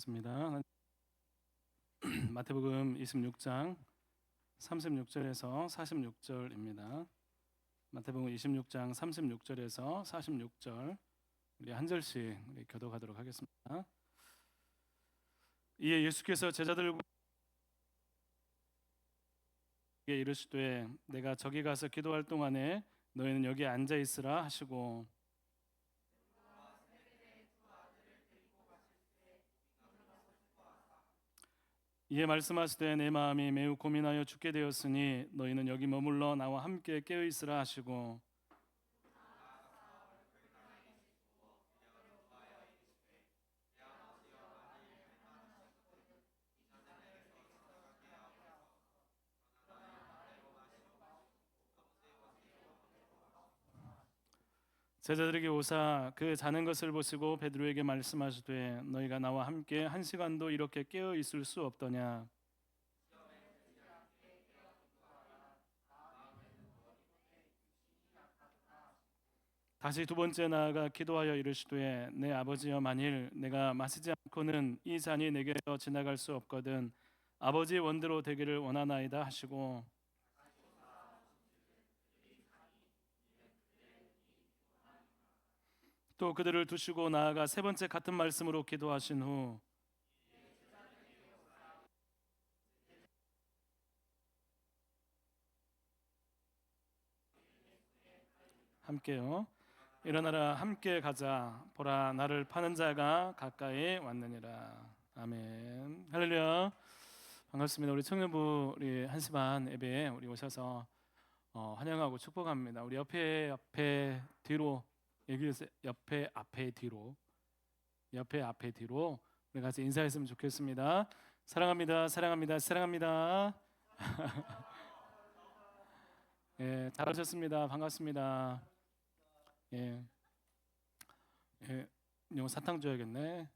하겠습니다. 마태복음 26장 36절에서 46절입니다. 마태복음 26장 36절에서 46절 우리 한 절씩 우리 교독하도록 하겠습니다. 이에 예수께서 제자들에게 이르시되 내가 저기 가서 기도할 동안에 너희는 여기 앉아 있으라 하시고 이에 말씀하시되 내 마음이 매우 고민하여 죽게 되었으니 너희는 여기 머물러 나와 함께 깨어 있으라 하시고 제자들에게 오사 그 자는 것을 보시고 베드로에게 말씀하시되 너희가 나와 함께 한 시간도 이렇게 깨어 있을 수 없더냐. 다시 두 번째 나아가 기도하여 이르시되 내 아버지여 만일 내가 마시지 않고는 이 잔이 내게로 지나갈 수 없거든 아버지의 원대로 되기를 원하나이다 하시고 또 그들을 두시고 나아가 세 번째 같은 말씀으로 기도하신 후 함께요. 일어나라 함께 가자 보라 나를 파는 자가 가까이 왔느니라. 아멘. 할렐루야. 반갑습니다. 우리 청년부 우리 1시 반 예배에 우리 오셔서 환영하고 축복합니다. 우리 옆에 뒤로 얘기해주세요. 옆에 앞에 뒤로 우리 같이 인사했으면 좋겠습니다. 사랑합니다. 사랑합니다. 사랑합니다. 예, 잘하셨습니다. 반갑습니다. 예, 예, 이거 사탕 줘야겠네.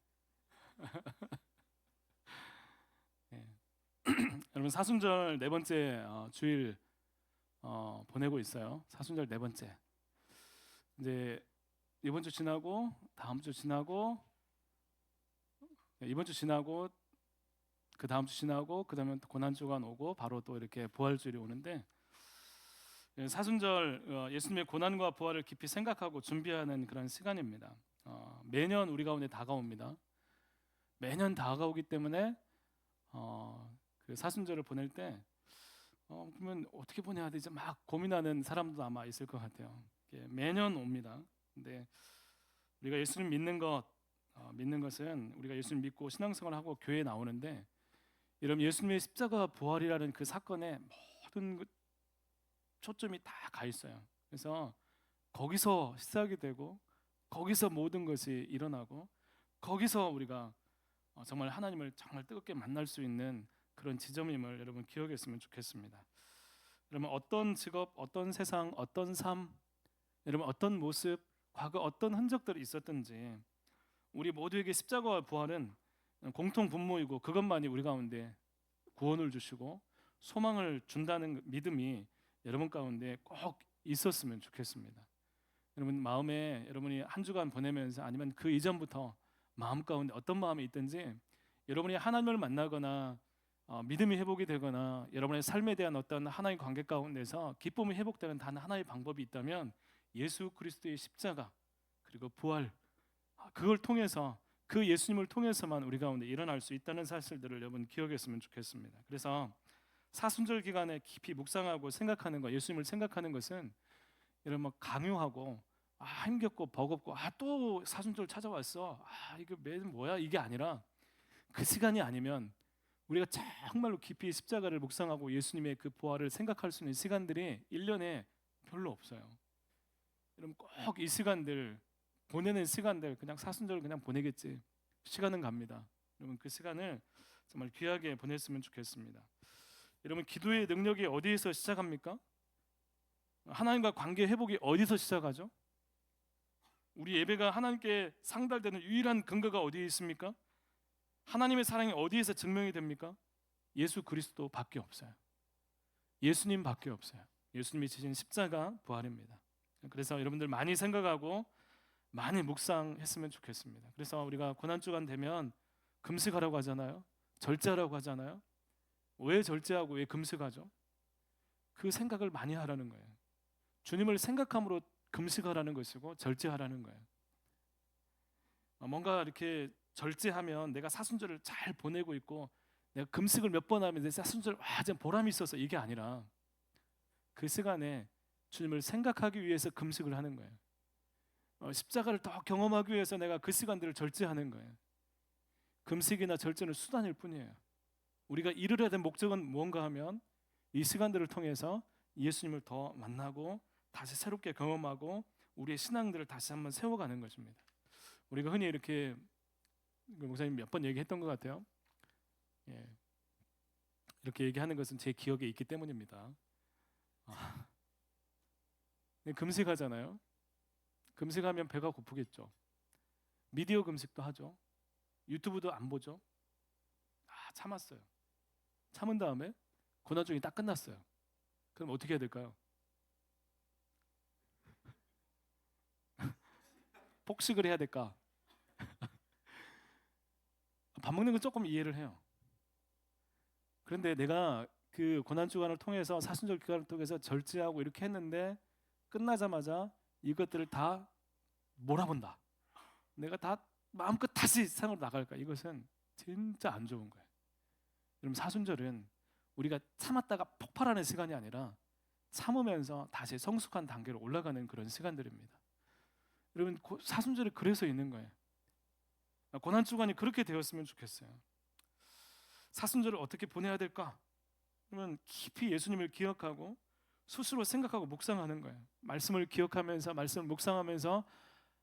예. 여러분 사순절 네 번째 주일 보내고 있어요. 사순절 네 번째. 이제 이번 주 지나고 다음 주 지나고 이번 주 지나고 그 다음 주 지나고 그 다음에 고난 주가 오고 바로 또 이렇게 부활주일이 오는데 사순절 예수님의 고난과 부활을 깊이 생각하고 준비하는 그런 시간입니다. 매년 우리 가운데 다가옵니다. 매년 다가오기 때문에 그 사순절을 보낼 때 그러면 어떻게 보내야 되지 막 고민하는 사람도 아마 있을 것 같아요. 매년 옵니다. 근데 우리가 예수님 믿는 것은 우리가 예수님 믿고 신앙생활을 하고 교회에 나오는데 여러분 예수님의 십자가 부활이라는 그 사건에 모든 초점이 다 가 있어요. 그래서 거기서 시작이 되고 거기서 모든 것이 일어나고 거기서 우리가 정말 하나님을 정말 뜨겁게 만날 수 있는 그런 지점임을 여러분 기억했으면 좋겠습니다. 여러분 어떤 직업, 어떤 세상, 어떤 삶, 여러분 어떤 모습, 과거 어떤 흔적들이 있었든지 우리 모두에게 십자가와 부활은 공통 분모이고 그것만이 우리 가운데 구원을 주시고 소망을 준다는 믿음이 여러분 가운데 꼭 있었으면 좋겠습니다. 여러분 마음에 여러분이 한 주간 보내면서 아니면 그 이전부터 마음 가운데 어떤 마음이 있든지 여러분이 하나님을 만나거나 믿음이 회복이 되거나 여러분의 삶에 대한 어떤 하나의 관계 가운데서 기쁨이 회복되는 단 하나의 방법이 있다면 예수 그리스도의 십자가 그리고 부활 그걸 통해서 그 예수님을 통해서만 우리 가운데 일어날 수 있다는 사실들을 여러분 기억했으면 좋겠습니다. 그래서 사순절 기간에 깊이 묵상하고 생각하는 것, 예수님을 생각하는 것은 여러분 뭐 강요하고 힘겹고 버겁고 또 사순절 찾아왔어. 이거 매일 뭐야 이게 아니라 그 시간이 아니면 우리가 정말로 깊이 십자가를 묵상하고 예수님의 그 부활을 생각할 수 있는 시간들이 1년에 별로 없어요. 여러분 꼭 이 시간들 보내는 시간들 그냥 사순절 그냥 보내겠지. 시간은 갑니다. 여러분 그 시간을 정말 귀하게 보냈으면 좋겠습니다. 여러분 기도의 능력이 어디에서 시작합니까? 하나님과 관계 회복이 어디서 시작하죠? 우리 예배가 하나님께 상달되는 유일한 근거가 어디에 있습니까? 하나님의 사랑이 어디에서 증명이 됩니까? 예수 그리스도밖에 없어요. 예수님밖에 없어요. 예수님이 지신 십자가 부활입니다. 그래서 여러분들 많이 생각하고 많이 묵상했으면 좋겠습니다. 그래서 우리가 고난주간 되면 금식하라고 하잖아요. 절제하라고 하잖아요. 왜 절제하고 왜 금식하죠? 그 생각을 많이 하라는 거예요. 주님을 생각함으로 금식하라는 것이고 절제하라는 거예요. 뭔가 이렇게 절제하면 내가 사순절을 잘 보내고 있고 내가 금식을 몇 번 하면 내 사순절 완전 보람이 있어서 이게 아니라 그 시간에 주님을 생각하기 위해서 금식을 하는 거예요. 십자가를 더 경험하기 위해서 내가 그 시간들을 절제하는 거예요. 금식이나 절제는 수단일 뿐이에요. 우리가 이루려야 될 목적은 무언가 하면 이 시간들을 통해서 예수님을 더 만나고 다시 새롭게 경험하고 우리의 신앙들을 다시 한번 세워가는 것입니다. 우리가 흔히 이렇게 목사님 몇 번 얘기했던 것 같아요. 예. 이렇게 얘기하는 것은 제 기억에 있기 때문입니다. 금식하잖아요. 금식하면 배가 고프겠죠. 미디어 금식도 하죠. 유튜브도 안 보죠. 참았어요. 참은 다음에 고난중이 딱 끝났어요. 그럼 어떻게 해야 될까요? 폭식을 해야 될까? 밥 먹는 건 조금 이해를 해요. 그런데 내가 그 고난주간을 통해서 사순절 기간을 통해서 절제하고 이렇게 했는데 끝나자마자 이것들을 다 몰아본다. 내가 다 마음껏 다시 세상으로 나갈까? 이것은 진짜 안 좋은 거예요. 여러분, 사순절은 우리가 참았다가 폭발하는 시간이 아니라 참으면서 다시 성숙한 단계로 올라가는 그런 시간들입니다. 여러분, 사순절이 그래서 있는 거예요. 고난주간이 그렇게 되었으면 좋겠어요. 사순절을 어떻게 보내야 될까? 그러면 깊이 예수님을 기억하고 스스로 생각하고 묵상하는 거예요. 말씀을 기억하면서 말씀을 묵상하면서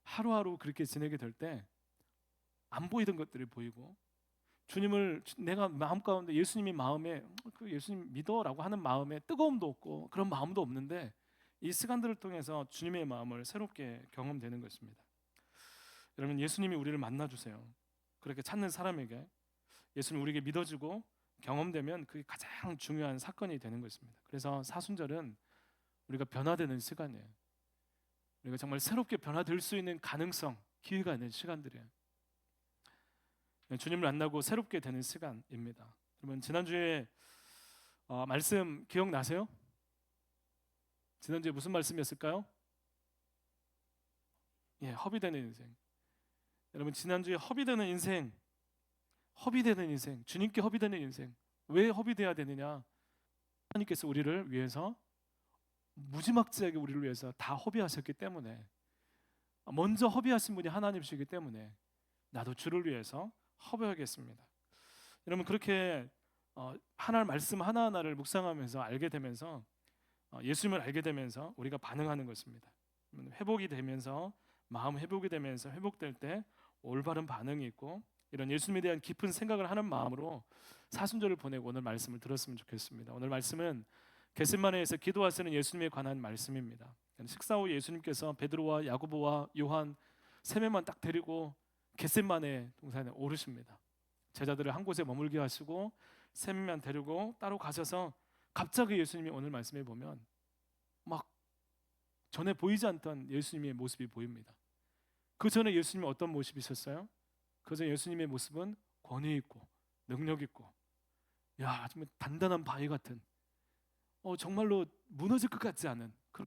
하루하루 그렇게 지내게 될 때 안 보이던 것들이 보이고 주님을 내가 마음 가운데 예수님이 마음에 그 예수님 믿어라고 하는 마음에 뜨거움도 없고 그런 마음도 없는데 이 시간들을 통해서 주님의 마음을 새롭게 경험되는 것입니다. 여러분, 예수님이 우리를 만나주세요. 그렇게 찾는 사람에게 예수님 우리에게 믿어지고 경험되면 그게 가장 중요한 사건이 되는 것입니다. 그래서 사순절은 우리가 변화되는 시간이에요. 우리가 정말 새롭게 변화될 수 있는 가능성, 기회가 있는 시간들이에요. 주님을 만나고 새롭게 되는 시간입니다. 여러분, 지난주에 말씀 기억나세요? 지난주에 무슨 말씀이었을까요? 허비되는 인생. 여러분, 지난주에 허비되는 인생, 주님께 허비되는 인생. 왜 허비돼야 되느냐? 하나님께서 우리를 위해서 무지막지하게 우리를 위해서 다 허비하셨기 때문에, 먼저 허비하신 분이 하나님이시기 때문에 나도 주를 위해서 허비하겠습니다. 여러분, 그렇게 하나님 말씀 하나하나를 묵상하면서 알게 되면서 예수님을 알게 되면서 우리가 반응하는 것입니다. 회복이 되면서 마음 회복이 되면서 회복될 때 올바른 반응이 있고 이런 예수님에 대한 깊은 생각을 하는 마음으로 사순절을 보내고 오늘 말씀을 들었으면 좋겠습니다. 오늘 말씀은 겟세마네에서 기도하시는 예수님에 관한 말씀입니다. 식사 후 예수님께서 베드로와 야고보와 요한 세 명만 딱 데리고 겟세마네 동산에 오르십니다. 제자들을 한 곳에 머물게 하시고 세 명만 데리고 따로 가셔서 갑자기 예수님이 오늘 말씀에 보면 막 전에 보이지 않던 예수님의 모습이 보입니다. 그 전에 예수님이 어떤 모습이셨어요? 그 전에 예수님의 모습은 권위 있고 능력 있고 정말 단단한 바위 같은 정말로 무너질 것 같지 않은 그런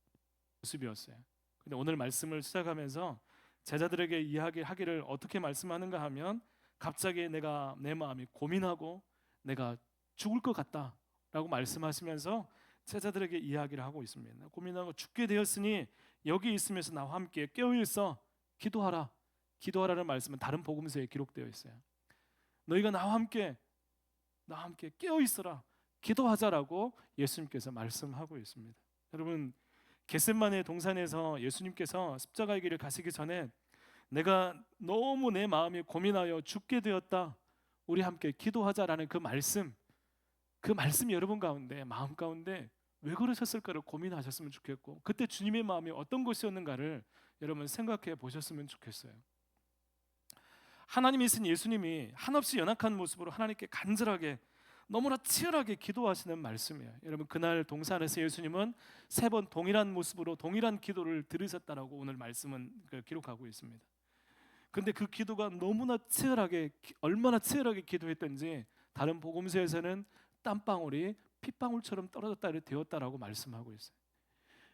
모습이었어요. 근데 오늘 말씀을 시작하면서 제자들에게 이야기하기를 어떻게 말씀하는가 하면 갑자기 내 마음이 고민하고 내가 죽을 것 같다라고 말씀하시면서 제자들에게 이야기를 하고 있습니다. 고민하고 죽게 되었으니 여기 있으면서 나와 함께 깨어있어 기도하라. 기도하라는 말씀은 다른 복음서에 기록되어 있어요. 너희가 나와 함께 깨어있어라. 기도하자라고 예수님께서 말씀하고 있습니다. 여러분, 겟세마네 동산에서 예수님께서 십자가의 길을 가시기 전에 내가 너무 내 마음이 고민하여 죽게 되었다. 우리 함께 기도하자라는 그 말씀이 여러분 가운데 마음 가운데 왜 그러셨을까를 고민하셨으면 좋겠고 그때 주님의 마음이 어떤 것이었는가를 여러분 생각해 보셨으면 좋겠어요. 하나님이신 예수님이 한없이 연약한 모습으로 하나님께 간절하게 너무나 치열하게 기도하시는 말씀이에요. 여러분, 그날 동산에서 예수님은 3번 동일한 모습으로 동일한 기도를 들으셨다라고 오늘 말씀은 기록하고 있습니다. 근데 그 기도가 너무나 치열하게, 얼마나 치열하게 기도했던지 다른 복음서에서는 땀방울이 핏방울처럼 떨어졌다 되었다라고 말씀하고 있어요.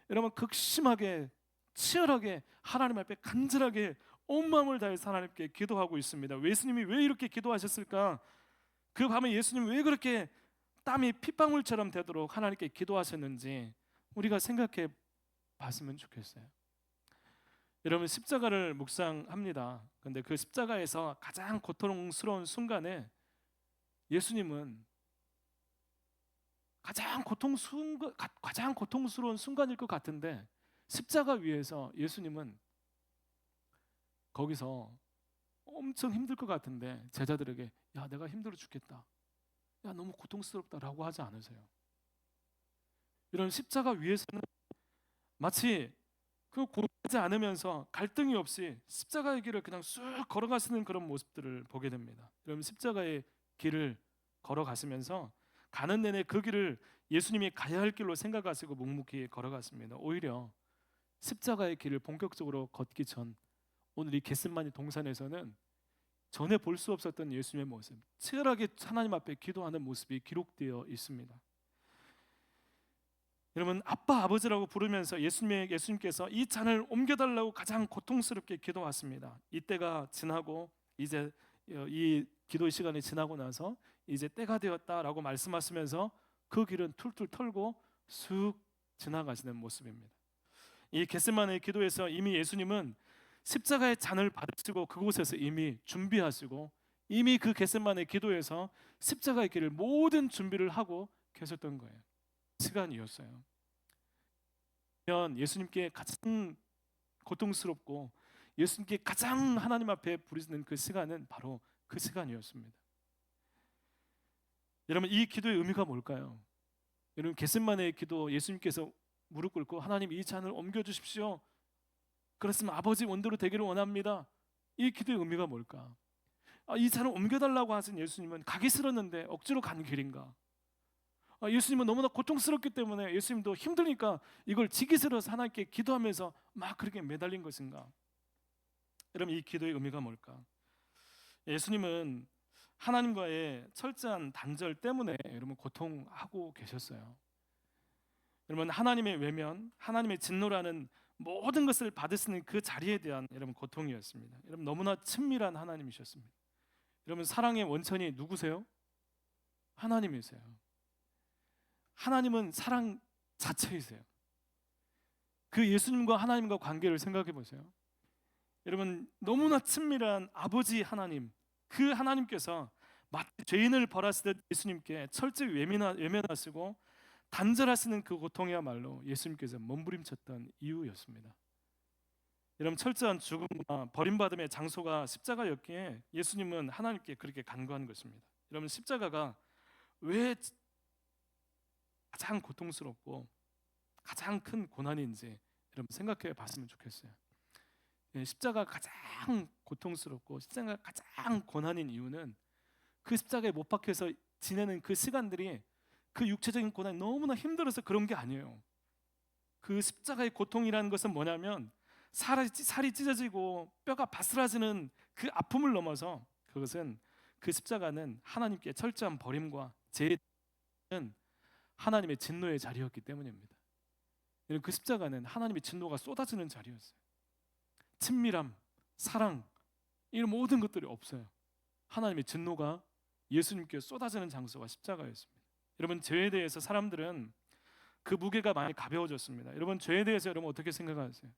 여러분, 극심하게 치열하게 하나님 앞에 간절하게 온 마음을 다해서 하나님께 기도하고 있습니다. 예수님이 왜 이렇게 기도하셨을까? 그 밤에 예수님이 왜 그렇게 땀이 핏방울처럼 되도록 하나님께 기도하셨는지 우리가 생각해 봤으면 좋겠어요. 여러분, 십자가를 묵상합니다. 근데 그 십자가에서 가장 고통스러운 순간에 예수님은 가장 고통스러운 순간일 것 같은데, 십자가 위에서 예수님은 거기서 엄청 힘들 것 같은데 제자들에게 야, 내가 힘들어 죽겠다, 야, 너무 고통스럽다라고 하지 않으세요. 이런 십자가 위에서는 마치 그 고민하지 않으면서 갈등이 없이 십자가의 길을 그냥 쑥 걸어가시는 그런 모습들을 보게 됩니다. 여러분, 십자가의 길을 걸어가시면서 가는 내내 그 길을 예수님이 가야 할 길로 생각하시고 묵묵히 걸어갔습니다. 오히려 십자가의 길을 본격적으로 걷기 전 오늘 이 겟세마니 동산에서는 전에 볼 수 없었던 예수님의 모습, 치열하게 하나님 앞에 기도하는 모습이 기록되어 있습니다. 여러분, 아빠 아버지라고 부르면서 예수님께서 이 잔을 옮겨달라고 가장 고통스럽게 기도했습니다. 이때가 지나고 이제 이 기도의 시간이 지나고 나서 이제 때가 되었다라고 말씀하시면서 그 길은 툴툴 털고 쑥 지나가시는 모습입니다. 이 겟세마네 기도에서 이미 예수님은 십자가의 잔을 받으시고 그곳에서 이미 준비하시고 이미 그 겟세마네 기도에서 십자가의 길을 모든 준비를 하고 계셨던 거예요. 시간이었어요. 예수님께 가장 고통스럽고 예수님께 가장 하나님 앞에 부르짖는 그 시간은 바로 그 시간이었습니다. 여러분, 이 기도의 의미가 뭘까요? 여러분, 겟세마네의 기도, 예수님께서 무릎 꿇고 하나님 이 잔을 옮겨 주십시오, 그렇으면 아버지 원대로 되기를 원합니다. 이 기도의 의미가 뭘까? 이 잔을 옮겨달라고 하신 예수님은 가기 싫었는데 억지로 간 길인가? 예수님은 너무나 고통스럽기 때문에 예수님도 힘드니까 이걸 지기 싫어서 하나님께 기도하면서 막 그렇게 매달린 것인가? 여러분, 이 기도의 의미가 뭘까? 예수님은 하나님과의 철저한 단절 때문에 여러분 고통하고 계셨어요. 여러분, 하나님의 외면, 하나님의 진노라는 모든 것을 받으시는 그 자리에 대한 여러분 고통이었습니다. 여러분, 너무나 친밀한 하나님이셨습니다. 여러분, 사랑의 원천이 누구세요? 하나님이세요. 하나님은 사랑 자체이세요. 그 예수님과 하나님과 관계를 생각해 보세요. 여러분, 너무나 친밀한 아버지 하나님, 그 하나님께서 마치 죄인을 벌하시듯 예수님께 철저히 외면하시고 단절하시는 그 고통이야말로 예수님께서 몸부림쳤던 이유였습니다. 여러분, 철저한 죽음과 버림받음의 장소가 십자가였기에 예수님은 하나님께 그렇게 간구한 것입니다. 여러분, 십자가가 왜 가장 고통스럽고 가장 큰 고난인지 여러분 생각해 봤으면 좋겠어요. 십자가 가장 고통스럽고 십자가 가장 고난인 이유는 그 십자가에 못 박혀서 지내는 그 시간들이 그 육체적인 고난이 너무나 힘들어서 그런 게 아니에요. 그 십자가의 고통이라는 것은 뭐냐면 살이 찢어지고 뼈가 바스라지는 그 아픔을 넘어서 그것은 그 십자가는 하나님께 철저한 버림과 제는 하나님의 진노의 자리였기 때문입니다. 그 십자가는 하나님의 진노가 쏟아지는 자리였어요. 친밀함, 사랑, 이런 모든 것들이 없어요. 하나님의 진노가 예수님께 쏟아지는 장소가 십자가였습니다. 여러분, 죄에 대해서 사람들은 그 무게가 많이 가벼워졌습니다. 여러분, 죄에 대해서 여러분 어떻게 생각하세요?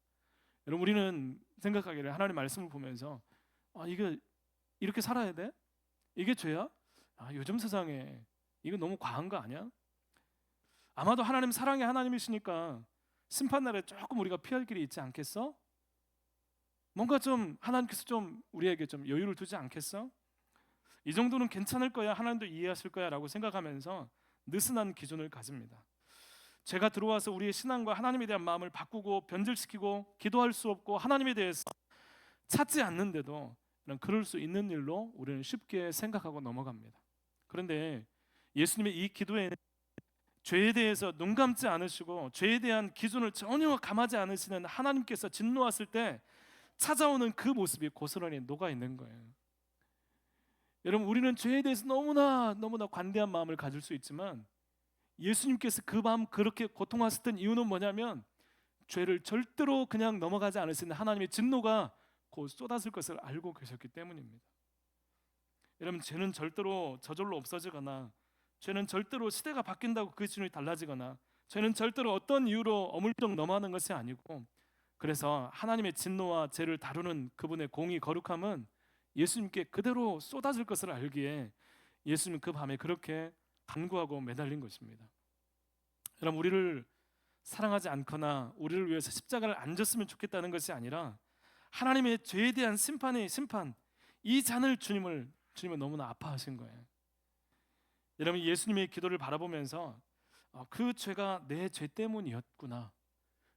여러분, 우리는 생각하기를 하나님 말씀을 보면서 이거 이렇게 살아야 돼? 이게 죄야? 요즘 세상에 이거 너무 과한 거 아니야? 아마도 하나님 사랑의 하나님이시니까 심판날에 조금 우리가 피할 길이 있지 않겠어? 뭔가 좀 하나님께서 좀 우리에게 좀 여유를 두지 않겠어? 이 정도는 괜찮을 거야, 하나님도 이해하실 거야 라고 생각하면서 느슨한 기준을 가집니다. 죄가 들어와서 우리의 신앙과 하나님에 대한 마음을 바꾸고 변질시키고 기도할 수 없고 하나님에 대해서 찾지 않는데도 그럴 수 있는 일로 우리는 쉽게 생각하고 넘어갑니다. 그런데 예수님의 이 기도에는 죄에 대해서 눈 감지 않으시고 죄에 대한 기준을 전혀 감하지 않으시는 하나님께서 진노하실 때 찾아오는 그 모습이 고스란히 녹아 있는 거예요. 여러분, 우리는 죄에 대해서 너무나 관대한 마음을 가질 수 있지만 예수님께서 그 마음 그렇게 고통하셨던 이유는 뭐냐면 죄를 절대로 그냥 넘어가지 않으시는 하나님의 진노가 곧 쏟아질 것을 알고 계셨기 때문입니다. 여러분, 죄는 절대로 저절로 없어지거나, 죄는 절대로 시대가 바뀐다고 그 기준이 달라지거나, 죄는 절대로 어떤 이유로 어물쩍 넘어가는 것이 아니고, 그래서 하나님의 진노와 죄를 다루는 그분의 공의 거룩함은 예수님께 그대로 쏟아질 것을 알기에 예수님은 그 밤에 그렇게 간구하고 매달린 것입니다. 여러분, 우리를 사랑하지 않거나 우리를 위해서 십자가를 안 졌으면 좋겠다는 것이 아니라 하나님의 죄에 대한 심판, 이 잔을 주님은 너무나 아파하신 거예요. 여러분, 예수님의 기도를 바라보면서 그 죄가 내 죄 때문이었구나,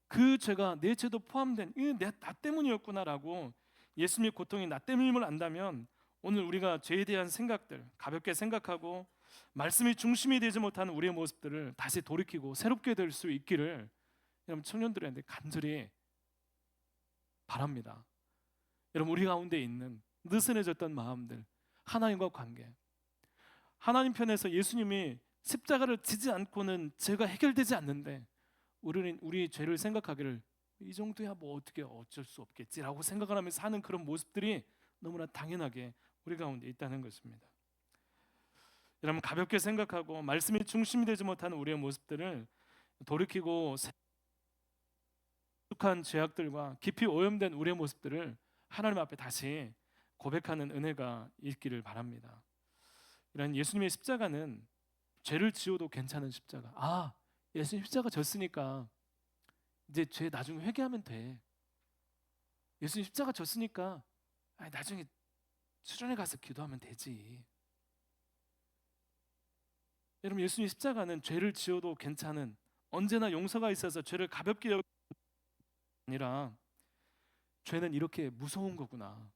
그 죄가 내 죄도 포함된 나 때문이었구나라고 예수님의 고통이 나 때문임을 안다면 오늘 우리가 죄에 대한 생각들 가볍게 생각하고 말씀이 중심이 되지 못하는 우리의 모습들을 다시 돌이키고 새롭게 될 수 있기를 여러분 청년들한테 간절히 바랍니다. 여러분, 우리 가운데 있는 느슨해졌던 마음들, 하나님과 관계, 하나님 편에서 예수님이 십자가를 지지 않고는 죄가 해결되지 않는데 우리는 우리 죄를 생각하기를 이 정도야 뭐 어떻게 어쩔 수 없겠지라고 생각을 하면서 사는 그런 모습들이 너무나 당연하게 우리 가운데 있다는 것입니다. 여러분, 가볍게 생각하고 말씀이 중심이 되지 못하는 우리의 모습들을 돌이키고 익숙한 죄악들과 깊이 오염된 우리의 모습들을 하나님 앞에 다시 고백하는 은혜가 있기를 바랍니다. 이런 예수님의 십자가는 죄를 지어도 괜찮은 십자가. 예수님 십자가 졌으니까 이제 죄 나중에 회개하면 돼. 예수님 십자가 졌으니까 나중에 수련회 가서 기도하면 되지. 여러분, 예수님 십자가는 죄를 지어도 괜찮은, 언제나 용서가 있어서 죄를 가볍게 여기는 게 아니라 죄는 이렇게 무서운 거구나.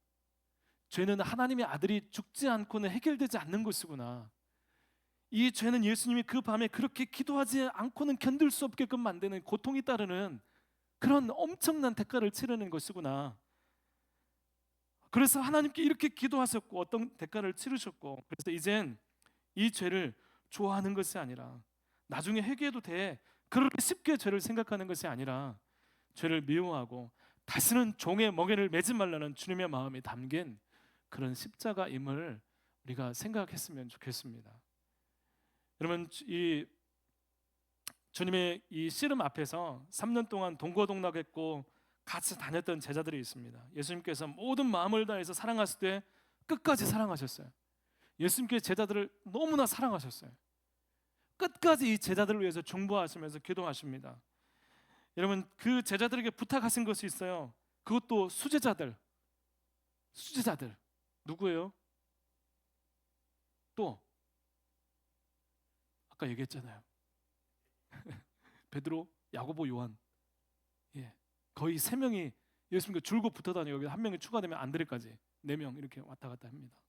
죄는 하나님의 아들이 죽지 않고는 해결되지 않는 것이구나. 이 죄는 예수님이 그 밤에 그렇게 기도하지 않고는 견딜 수 없게끔 만드는 고통이 따르는 그런 엄청난 대가를 치르는 것이구나. 그래서 하나님께 이렇게 기도하셨고 어떤 대가를 치르셨고, 그래서 이젠 이 죄를 좋아하는 것이 아니라 나중에 회개해도 돼, 그렇게 쉽게 죄를 생각하는 것이 아니라 죄를 미워하고 다시는 종의 멍에를 매지 말라는 주님의 마음이 담긴 그런 십자가임을 우리가 생각했으면 좋겠습니다. 여러분, 이 주님의 이 씨름 앞에서 3년 동안 동고동락했고 같이 다녔던 제자들이 있습니다. 예수님께서 모든 마음을 다해서 사랑하실 때 끝까지 사랑하셨어요. 예수님께서 제자들을 너무나 사랑하셨어요. 끝까지 이 제자들을 위해서 중보하시면서 기도하십니다. 여러분, 그 제자들에게 부탁하신 것이 있어요. 그것도 수제자들 누구예요? 또 아까 얘기했잖아요. 베드로, 야고보, 요한. 거의 3명이 예수님께 줄곧 붙어 다니고 여기 한 명이 추가되면 안드레까지 4명 이렇게 왔다 갔다 합니다.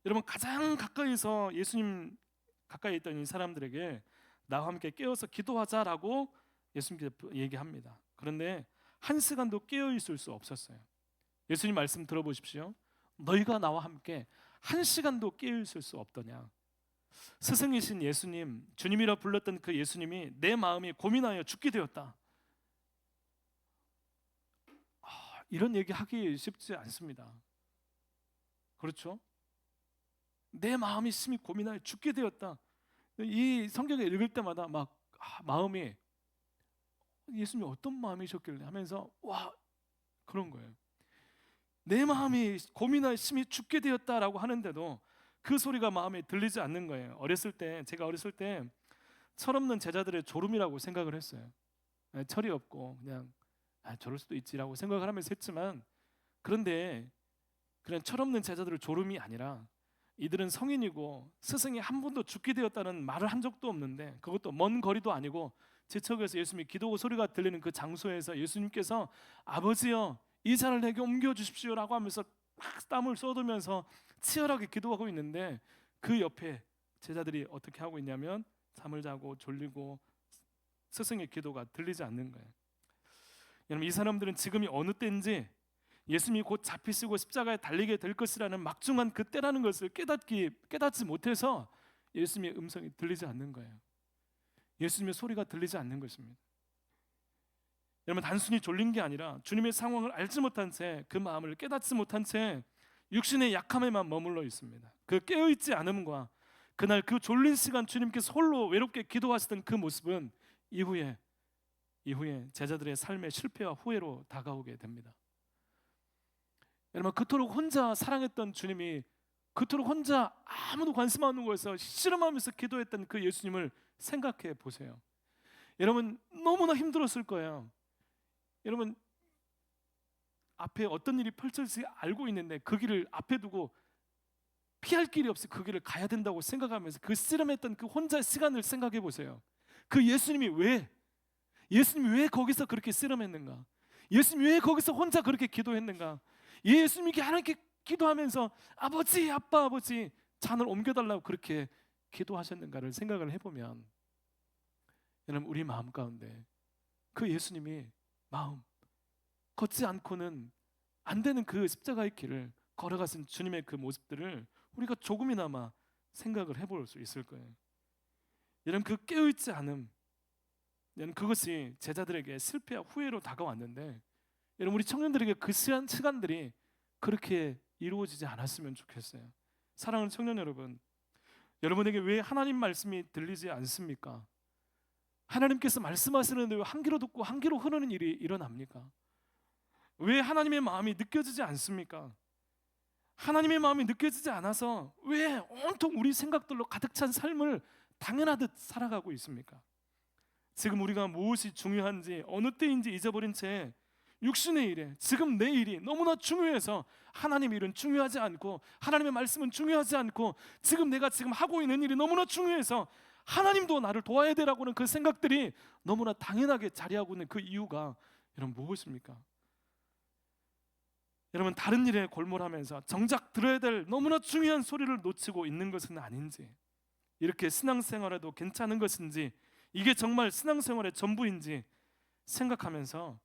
여러분, 가장 가까이서 예수님 가까이 있던 이 사람들에게 나와 함께 깨어서 기도하자라고 예수님께서 얘기합니다. 그런데 한 시간도 깨어 있을 수 없었어요. 예수님 말씀 들어보십시오. 너희가 나와 함께 한 시간도 깨어 있을 수 없더냐. 스승이신 예수님, 주님이라 불렀던 그 예수님이 내 마음이 고민하여 죽게 되었다. 이런 얘기 하기 쉽지 않습니다. 그렇죠? 내 마음이 심히 고민하여 죽게 되었다. 이 성경을 읽을 때마다 막 마음이 예수님이 어떤 마음이셨길래 하면서 그런 거예요. 내 마음이 고민하여 심히 죽게 되었다라고 하는데도 그 소리가 마음에 들리지 않는 거예요. 제가 어렸을 때 철없는 제자들의 졸음이라고 생각을 했어요. 철이 없고 그냥 저럴 수도 있지라고 생각을 하면서 했지만, 그런데 그냥 철없는 제자들의 졸음이 아니라 이들은 성인이고 스승이 한 번도 죽게 되었다는 말을 한 적도 없는데, 그것도 먼 거리도 아니고 지척에서 예수님이 기도 소리가 들리는 그 장소에서 예수님께서 아버지여 이 잔을 내게 옮겨주십시오라고 하면서 막 땀을 쏟으면서 치열하게 기도하고 있는데 그 옆에 제자들이 어떻게 하고 있냐면 잠을 자고 졸리고 스승의 기도가 들리지 않는 거예요. 여러분, 이 사람들은 지금이 어느 때인지 예수님이 곧 잡히시고 십자가에 달리게 될 것이라는 막중한 그 때라는 것을 깨닫지 못해서 예수님의 음성이 들리지 않는 거예요. 예수님의 소리가 들리지 않는 것입니다. 여러분, 단순히 졸린 게 아니라 주님의 상황을 알지 못한 채, 그 마음을 깨닫지 못한 채 육신의 약함에만 머물러 있습니다. 그 깨어있지 않음과 그날 그 졸린 시간 주님께서 홀로 외롭게 기도하시던 그 모습은 이후에 제자들의 삶의 실패와 후회로 다가오게 됩니다. 여러분, 그토록 혼자 사랑했던 주님이 그토록 혼자 아무도 관심 없는 곳에서 씨름하면서 기도했던 그 예수님을 생각해 보세요. 여러분, 너무나 힘들었을 거예요. 여러분, 앞에 어떤 일이 펼쳐질지 알고 있는데 그 길을 앞에 두고 피할 길이 없이 그 길을 가야 된다고 생각하면서 그 씨름했던 그 혼자의 시간을 생각해 보세요. 그 예수님이 왜 거기서 그렇게 씨름했는가? 예수님이 왜 거기서 혼자 그렇게 기도했는가? 예수님이 하나님께 기도하면서 아버지, 아버지 잔을 옮겨달라고 그렇게 기도하셨는가를 생각을 해보면, 여러분, 우리 마음 가운데 그 예수님이 마음 걷지 않고는 안 되는 그 십자가의 길을 걸어가신 주님의 그 모습들을 우리가 조금이나마 생각을 해볼 수 있을 거예요. 여러분, 그 깨어있지 않음, 여러분, 그것이 제자들에게 실패와 후회로 다가왔는데, 여러분, 우리 청년들에게 그 시간들이 그렇게 이루어지지 않았으면 좋겠어요. 사랑하는 청년 여러분, 여러분에게 왜 하나님 말씀이 들리지 않습니까? 하나님께서 말씀하시는데 왜 한 귀로 듣고 한 귀로 흐르는 일이 일어납니까? 왜 하나님의 마음이 느껴지지 않습니까? 하나님의 마음이 느껴지지 않아서 왜 온통 우리 생각들로 가득 찬 삶을 당연하듯 살아가고 있습니까? 지금 우리가 무엇이 중요한지 어느 때인지 잊어버린 채 육신의 일에, 지금 내 일이 너무나 중요해서 하나님의 일은 중요하지 않고 하나님의 말씀은 중요하지 않고 지금 내가 하고 있는 일이 너무나 중요해서 하나님도 나를 도와야 되라고는 그 생각들이 너무나 당연하게 자리하고 있는 그 이유가 여러분 무엇입니까? 여러분, 다른 일에 골몰하면서 정작 들어야 될 너무나 중요한 소리를 놓치고 있는 것은 아닌지, 이렇게 신앙생활에도 괜찮은 것인지, 이게 정말 신앙생활의 전부인지 생각하면서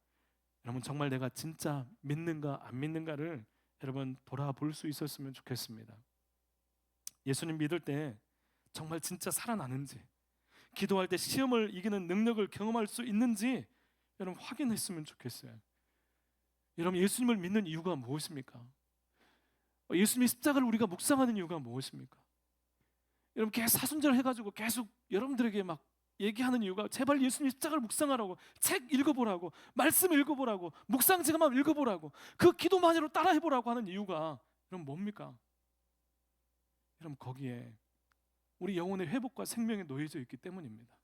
여러분, 정말 내가 진짜 믿는가 안 믿는가를 여러분 돌아볼 수 있었으면 좋겠습니다. 예수님 믿을 때 정말 진짜 살아나는지, 기도할 때 시험을 이기는 능력을 경험할 수 있는지 여러분 확인했으면 좋겠어요. 여러분, 예수님을 믿는 이유가 무엇입니까? 예수님의 십자가를 우리가 묵상하는 이유가 무엇입니까? 여러분, 계속 사순절 해가지고 계속 여러분들에게 막 얘기하는 이유가 제발 예수님 십자가를 묵상하라고, 책 읽어보라고, 말씀 읽어보라고, 묵상지가만 읽어보라고, 그 기도만으로 따라해보라고 하는 이유가 여러분 뭡니까? 여러분, 거기에 우리 영혼의 회복과 생명에 놓여져 있기 때문입니다.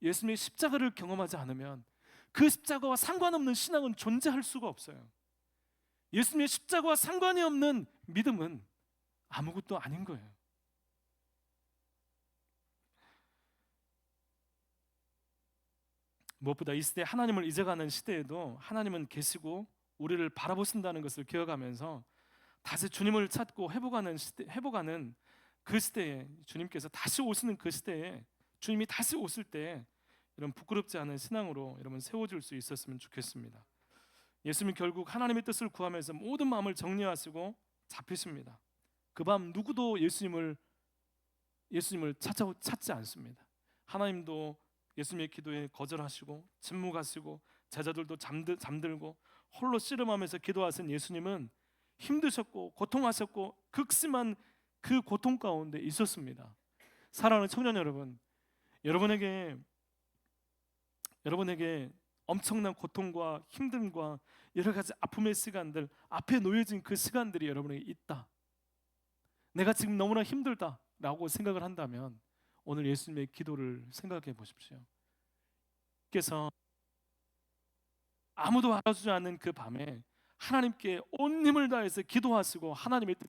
예수님의 십자가를 경험하지 않으면 그 십자가와 상관없는 신앙은 존재할 수가 없어요. 예수님의 십자가와 상관이 없는 믿음은 아무것도 아닌 거예요. 무엇보다 이 시대, 하나님을 잊어가는 시대에도 하나님은 계시고 우리를 바라보신다는 것을 기억하면서 다시 주님을 찾고 회복하는 그 시대에, 주님께서 다시 오시는 그 시대에, 주님이 다시 오실 때 여러분 부끄럽지 않은 신앙으로 여러분 세워질 수 있었으면 좋겠습니다. 예수님이 결국 하나님의 뜻을 구하면서 모든 마음을 정리하시고 잡히십니다. 그 밤 누구도 예수님을 찾지 않습니다. 하나님도 예수님의 기도에 거절하시고 침묵하시고 제자들도 잠들고 홀로 씨름하면서 기도하신 예수님은 힘드셨고 고통하셨고 극심한 그 고통 가운데 있었습니다. 사랑하는 청년 여러분, 여러분에게 엄청난 고통과 힘듦과 여러 가지 아픔의 시간들, 앞에 놓여진 그 시간들이 여러분에게 있다. 내가 지금 너무나 힘들다라고 생각을 한다면 오늘 예수님의 기도를 생각해 보십시오. 께서 아무도 알아주지 않는 그 밤에 하나님께 온 힘을 다해서 기도하시고 하나님의 뜻,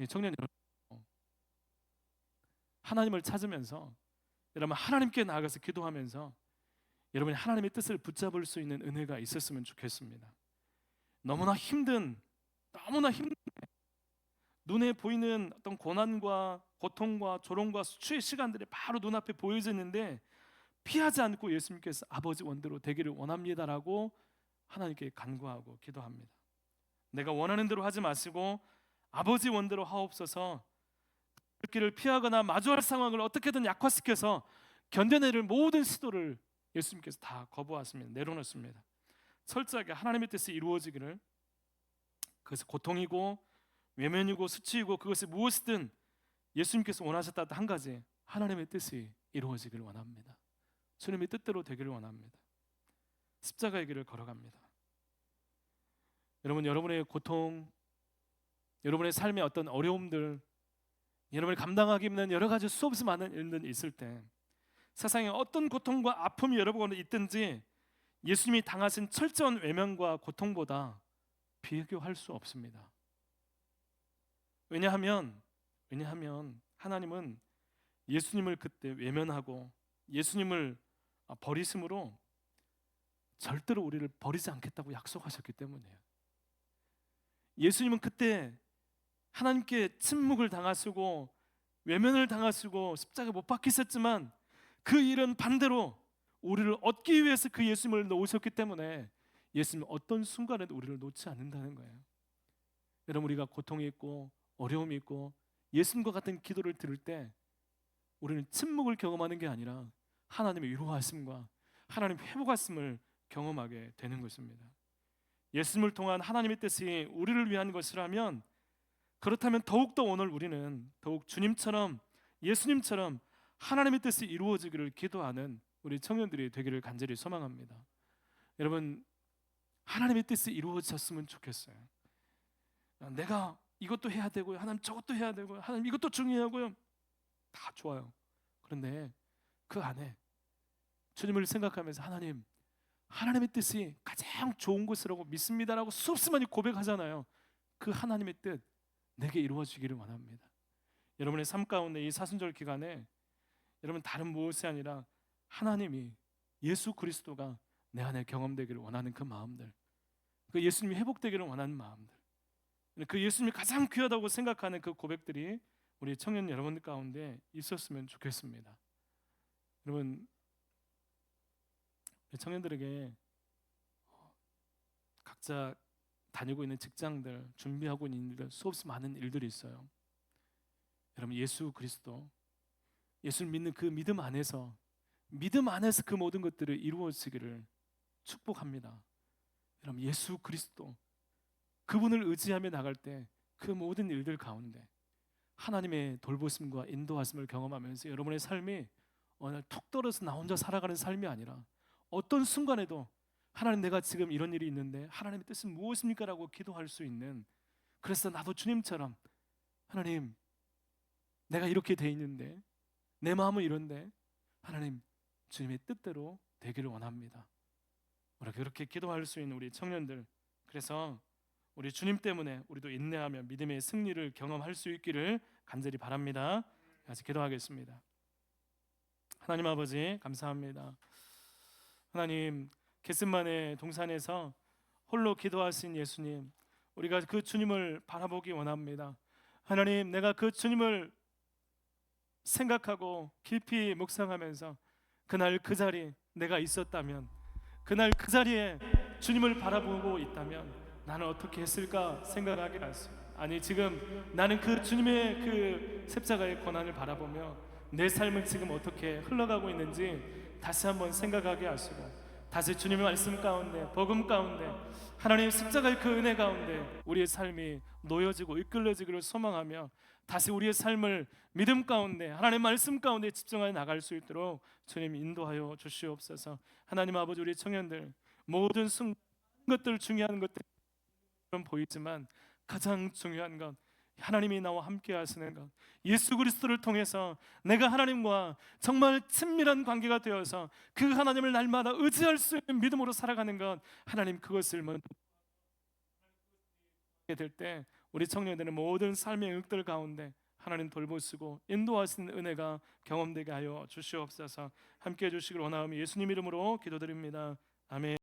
청년 여러분, 하나님을 찾으면서 여러분 하나님께 나아가서 기도하면서 여러분이 하나님의 뜻을 붙잡을 수 있는 은혜가 있었으면 좋겠습니다. 너무나 힘든 눈에 보이는 어떤 고난과 고통과 조롱과 수치의 시간들이 바로 눈앞에 보여지는데 피하지 않고 예수님께서 아버지 원대로 되기를 원합니다라고 하나님께 간구하고 기도합니다. 내가 원하는 대로 하지 마시고 아버지 원대로 하옵소서. 그 길을 피하거나 마주할 상황을 어떻게든 약화시켜서 견뎌내릴 모든 시도를 예수님께서 다 거부하십니다. 내려놓습니다. 철저하게 하나님의 뜻이 이루어지기를, 그것이 고통이고 외면이고 수치이고 그것이 무엇이든 예수님께서 원하셨다 한 가지, 하나님의 뜻이 이루어지기를 원합니다. 주님의 뜻대로 되기를 원합니다. 십자가의 길을 걸어갑니다. 여러분, 여러분의 고통, 여러분의 삶의 어떤 어려움들, 여러분이 감당하기 힘든 여러 가지 수없이 많은 일들이 있을 때, 세상에 어떤 고통과 아픔이 여러분에 있든지 예수님이 당하신 철저한 외면과 고통보다 비교할 수 없습니다. 왜냐하면 하나님은 예수님을 그때 외면하고 예수님을 버리심으로 절대로 우리를 버리지 않겠다고 약속하셨기 때문이에요. 예수님은 그때 하나님께 침묵을 당하시고 외면을 당하시고 십자가에 못 박히셨지만 그 일은 반대로 우리를 얻기 위해서 그 예수님을 놓으셨기 때문에 예수님은 어떤 순간에도 우리를 놓지 않는다는 거예요. 여러분, 우리가 고통이 있고 어려움이 있고 예수님과 같은 기도를 들을 때 우리는 침묵을 경험하는 게 아니라 하나님의 위로하심과 하나님의 회복하심을 경험하게 되는 것입니다. 예수님을 통한 하나님의 뜻이 우리를 위한 것이라면, 그렇다면 더욱더 오늘 우리는 더욱 주님처럼, 예수님처럼 하나님의 뜻이 이루어지기를 기도하는 우리 청년들이 되기를 간절히 소망합니다. 여러분, 하나님의 뜻이 이루어졌으면 좋겠어요. 내가 이것도 해야 되고요, 하나님 저것도 해야 되고요, 하나님 이것도 중요하고요, 다 좋아요. 그런데 그 안에 주님을 생각하면서 하나님의 뜻이 가장 좋은 것이라고 믿습니다라고 수없이 많이 고백하잖아요. 그 하나님의 뜻 내게 이루어지기를 원합니다. 여러분의 삶 가운데 이 사순절 기간에 여러분, 다른 무엇이 아니라 하나님이, 예수 그리스도가 내 안에 경험되기를 원하는 그 마음들, 그 예수님이 회복되기를 원하는 마음들, 그 예수님이 가장 귀하다고 생각하는 그 고백들이 우리 청년 여러분들 가운데 있었으면 좋겠습니다. 여러분, 청년들에게 각자 다니고 있는 직장들, 준비하고 있는 일들, 수없이 많은 일들이 있어요. 여러분, 예수 그리스도, 예수를 믿는 그 믿음 안에서 그 모든 것들을 이루어지기를 축복합니다. 여러분, 예수 그리스도, 그분을 의지하며 나갈 때 그 모든 일들 가운데 하나님의 돌보심과 인도하심을 경험하면서 여러분의 삶이 어느 날 툭 떨어져서 나 혼자 살아가는 삶이 아니라 어떤 순간에도 하나님, 내가 지금 이런 일이 있는데 하나님의 뜻은 무엇입니까? 라고 기도할 수 있는, 그래서 나도 주님처럼 하나님, 내가 이렇게 돼 있는데, 내 마음은 이런데 하나님, 주님의 뜻대로 되기를 원합니다. 그렇게 기도할 수 있는 우리 청년들, 그래서 우리 주님 때문에 우리도 인내하며 믿음의 승리를 경험할 수 있기를 간절히 바랍니다. 같이 기도하겠습니다. 하나님 아버지, 감사합니다. 하나님, 겟세마네 동산에서 홀로 기도하신 예수님, 우리가 그 주님을 바라보기 원합니다. 하나님, 내가 그 주님을 생각하고 깊이 묵상하면서 그날 그 자리에 내가 있었다면, 그날 그 자리에 주님을 바라보고 있다면 나는 어떻게 했을까 생각하게 하십니다. 아니, 지금 나는 그 주님의 그 십자가의 고난을 바라보며 내 삶은 지금 어떻게 흘러가고 있는지 다시 한번 생각하게 하시고, 다시 주님의 말씀 가운데, 복음 가운데, 하나님 십자가의 그 은혜 가운데 우리의 삶이 놓여지고 이끌려지기를 소망하며 다시 우리의 삶을 믿음 가운데, 하나님의 말씀 가운데 집중하여 나갈 수 있도록 주님 인도하여 주시옵소서. 하나님 아버지, 우리 청년들 모든 것들, 중요한 것들 보이지만 가장 중요한 건 하나님이 나와 함께 하시는 것, 예수 그리스도를 통해서 내가 하나님과 정말 친밀한 관계가 되어서 그 하나님을 날마다 의지할 수 있는 믿음으로 살아가는 것, 하나님 그것을 먼저 될 때 우리 청년들은 모든 삶의 응들 가운데 하나님 돌보시고 인도하시는 은혜가 경험되게 하여 주시옵소서. 함께해 주시길 원하오며 예수님 이름으로 기도드립니다. 아멘.